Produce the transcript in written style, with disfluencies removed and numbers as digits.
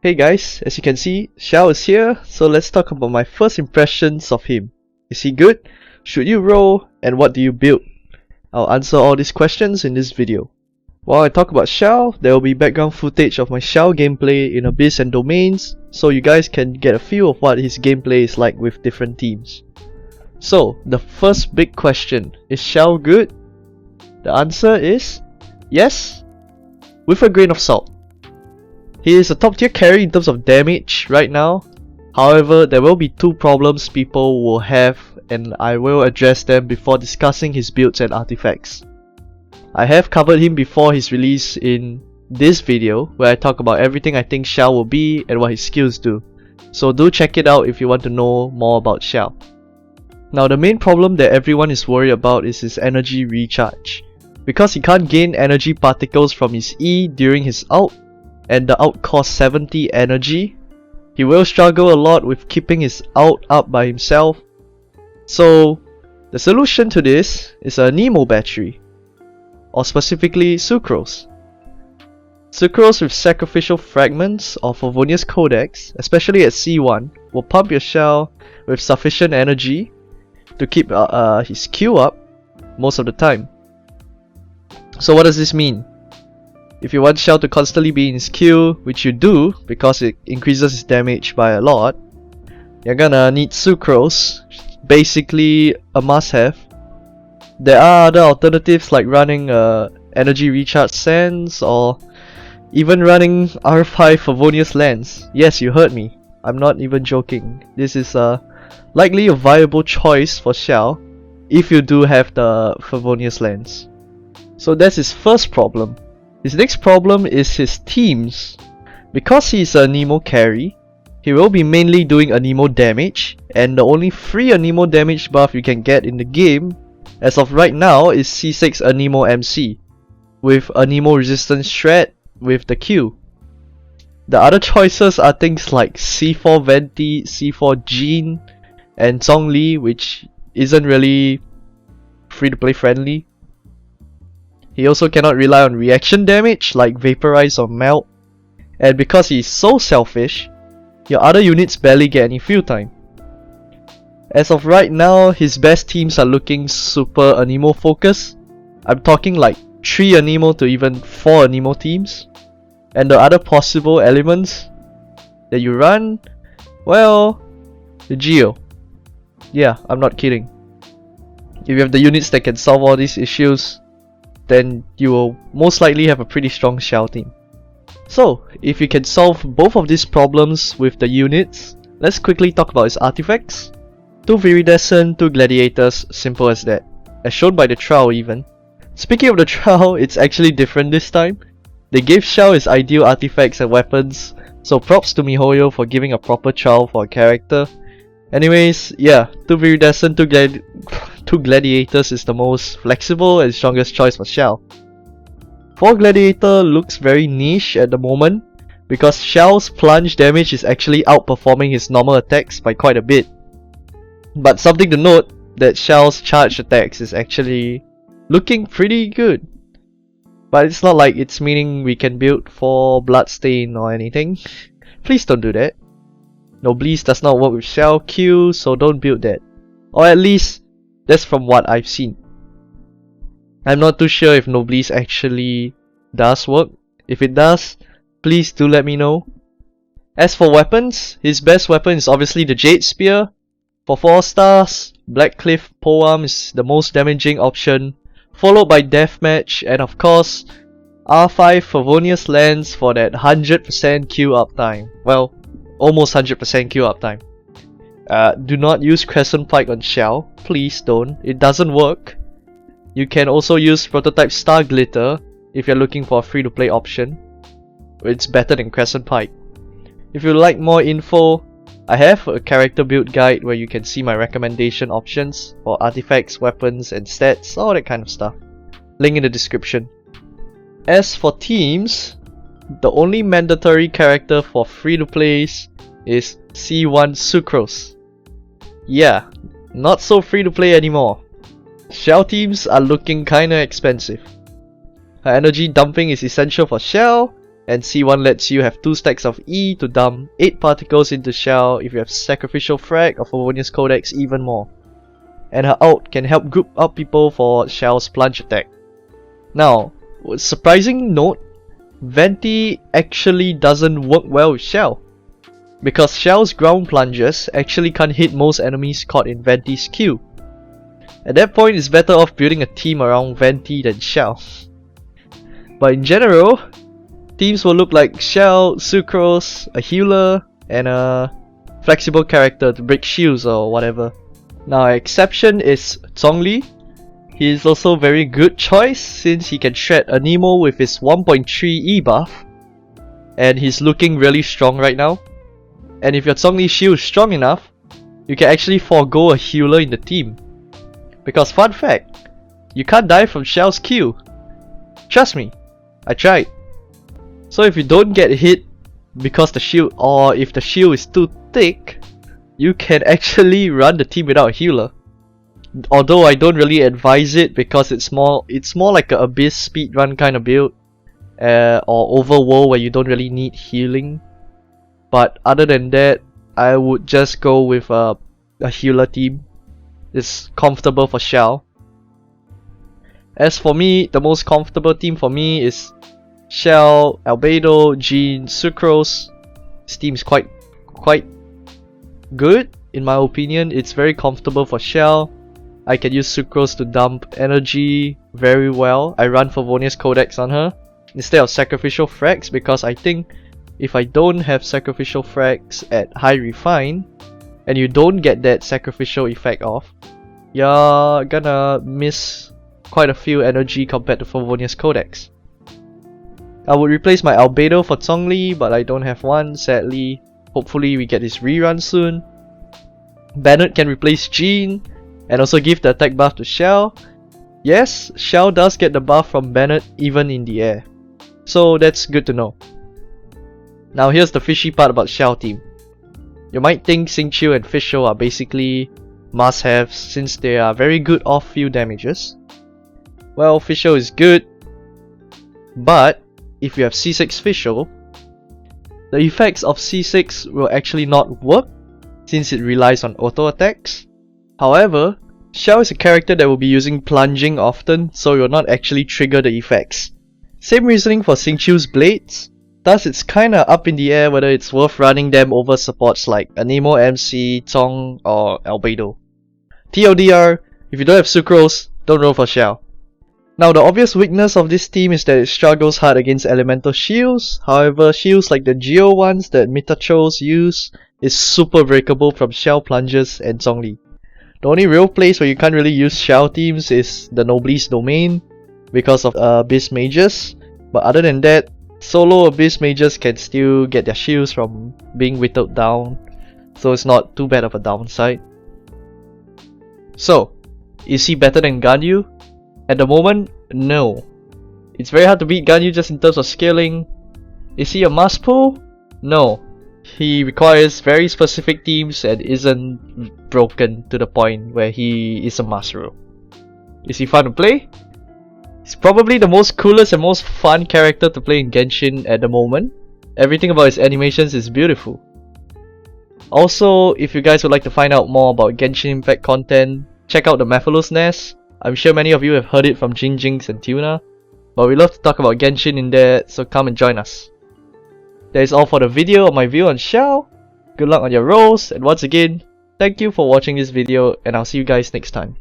Hey guys, as you can see, Xiao is here, so let's talk about my first impressions of him. Is he good? Should you roll? And what do you build? I'll answer all these questions in this video. While I talk about Xiao, there will be background footage of my Xiao gameplay in Abyss and Domains, so you guys can get a feel of what his gameplay is like with different teams. So, the first big question, is Xiao good? The answer is yes, with a grain of salt. He is a top tier carry in terms of damage right now. However, there will be two problems people will have, and I will address them before discussing his builds and artifacts. I have covered him before his release in this video, where I talk about everything I think Xiao will be and what his skills do. So do check it out if you want to know more about Xiao. Now the main problem that everyone is worried about is his energy recharge. Because he can't gain energy particles from his E during his ult, and the ult costs 70 energy, he will struggle a lot with keeping his ult up by himself. So the solution to this is a Nemo battery, or specifically Sucrose. Sucrose with sacrificial fragments or Favonius Codex, especially at C1, will pump your Xiao with sufficient energy to keep his Q up most of the time. So what does this mean? If you want Xiao to constantly be in his Q, which you do because it increases his damage by a lot, you're gonna need Sucrose, basically a must-have. There are other alternatives like running energy recharge sands or even running R5 Favonius Lens. Yes, you heard me. I'm not even joking. This is likely a viable choice for Xiao if you do have the Favonius Lens. So that's his first problem. His next problem is his teams. Because he is a Nemo carry, he will be mainly doing Anemo damage, and the only free Anemo damage buff you can get in the game as of right now is C6 Anemo MC, with Anemo resistance shred with the Q. The other choices are things like C4 Venti, C4 Jean, and Zhongli, which isn't really free to play friendly. He also cannot rely on reaction damage like Vaporize or Melt, and because he is so selfish, your other units barely get any field time. As of right now, his best teams are looking super Anemo focused. I'm talking like 3 Anemo to even 4 Anemo teams. And the other possible elements that you run, well, the Geo. Yeah, I'm not kidding. If you have the units that can solve all these issues, then you will most likely have a pretty strong Xiao team. So, if you can solve both of these problems with the units, let's quickly talk about his artifacts. 2 Viridescent, 2 Gladiators, simple as that. As shown by the trial even. Speaking of the trial, it's actually different this time. They gave Xiao his ideal artifacts and weapons, so props to MiHoYo for giving a proper trial for a character. Anyways, yeah, 2 Viridescent, 2 Gladiators is the most flexible and strongest choice for Xiao. 4 Gladiator looks very niche at the moment, because Xiao's plunge damage is actually outperforming his normal attacks by quite a bit. But something to note, that Xiao's charge attacks is actually looking pretty good. But it's not like it's meaning we can build for Bloodstain or anything. Please don't do that. Noblesse does not work with Xiao Q, so don't build that. Or at least, that's from what I've seen. I'm not too sure if Noblesse actually does work. If it does, please do let me know. As for weapons, his best weapon is obviously the Jade Spear. For 4 stars, Black Cliff Polearm is the most damaging option, followed by Deathmatch, and of course, R5 Favonius Lens for that 100% Q uptime. Well, almost 100% Q uptime. Do not use Crescent Pike on Xiao, please don't, it doesn't work. You can also use Prototype Star Glitter if you're looking for a free to play option. It's better than Crescent Pike. If you like more info, I have a character build guide where you can see my recommendation options for artifacts, weapons, and stats, all that kind of stuff. Link in the description. As for teams, the only mandatory character for free to plays is C1 Sucrose. Yeah, not so free to play anymore. Xiao teams are looking kinda expensive. Her energy dumping is essential for Xiao, and C1 lets you have 2 stacks of E to dump 8 particles into Xiao. If you have Sacrificial Frag or Favonius Codex, even more. And her ult can help group up people for Xiao's plunge attack. Now, surprising note, Venti actually doesn't work well with Xiao, because Xiao's ground plunges actually can't hit most enemies caught in Venti's Q. At that point, it's better off building a team around Venti than Xiao. But in general, teams will look like Xiao, Sucrose, a healer, and a flexible character to break shields or whatever. Now, exception is Zhongli. He is also a very good choice since he can shred a Nemo with his 1.3 E buff, and he's looking really strong right now. And if your Zhongli shield is strong enough, you can actually forego a healer in the team. Because fun fact, you can't die from Xiao's Q. Trust me, I tried. So if you don't get hit because the shield, or if the shield is too thick, you can actually run the team without a healer. Although I don't really advise it because it's more like a Abyss speedrun kind of build, or Overworld where you don't really need healing. But other than that, I would just go with a healer team. It's comfortable for Xiao. As for me, the most comfortable team for me is Xiao, Albedo, Jean, Sucrose. This team is quite good in my opinion. It's very comfortable for Xiao. I can use Sucrose to dump energy very well. I run Favonius Codex on her instead of Sacrificial Frags, because I think if I don't have Sacrificial Frags at high refine and you don't get that sacrificial effect off, you're gonna miss quite a few energy compared to Favonius Codex. I would replace my Albedo for Zhongli, but I don't have one, sadly. Hopefully we get this rerun soon. Bennett can replace Jean and also give the attack buff to Xiao. Yes, Xiao does get the buff from Bennett even in the air, so that's good to know. Now here's the fishy part about Xiao team. You might think Xingqiu and Fischl are basically must-haves since they are very good off-field damages. Well, Fischl is good, but if you have C6 Fischl, the effects of C6 will actually not work since it relies on auto attacks. However, Xiao is a character that will be using plunging often, so you'll not actually trigger the effects. Same reasoning for Xingqiu's blades, thus it's kinda up in the air whether it's worth running them over supports like Anemo MC, Zong, or Albedo. TLDR, if you don't have Sucrose, don't roll for Xiao. Now the obvious weakness of this team is that it struggles hard against elemental shields. However, shields like the Geo ones that Mitachos use is super breakable from Xiao plunges and Zhongli. The only real place where you can't really use Xiao teams is the Noblesse domain because of Abyss mages, but other than that, solo Abyss mages can still get their shields from being whittled down, so it's not too bad of a downside. So, is he better than Ganyu? At the moment, no. It's very hard to beat Ganyu just in terms of scaling. Is he a must pull? No. He requires very specific teams and isn't broken to the point where he is a must roll. Is he fun to play? He's probably the most coolest and most fun character to play in Genshin at the moment. Everything about his animations is beautiful. Also, if you guys would like to find out more about Genshin Impact content, check out the Mephilos Nest. I'm sure many of you have heard it from Jinx and Tuna, but we love to talk about Genshin in there, so come and join us. That is all for the video of my view on Xiao. Good luck on your rolls, and once again, thank you for watching this video, and I'll see you guys next time.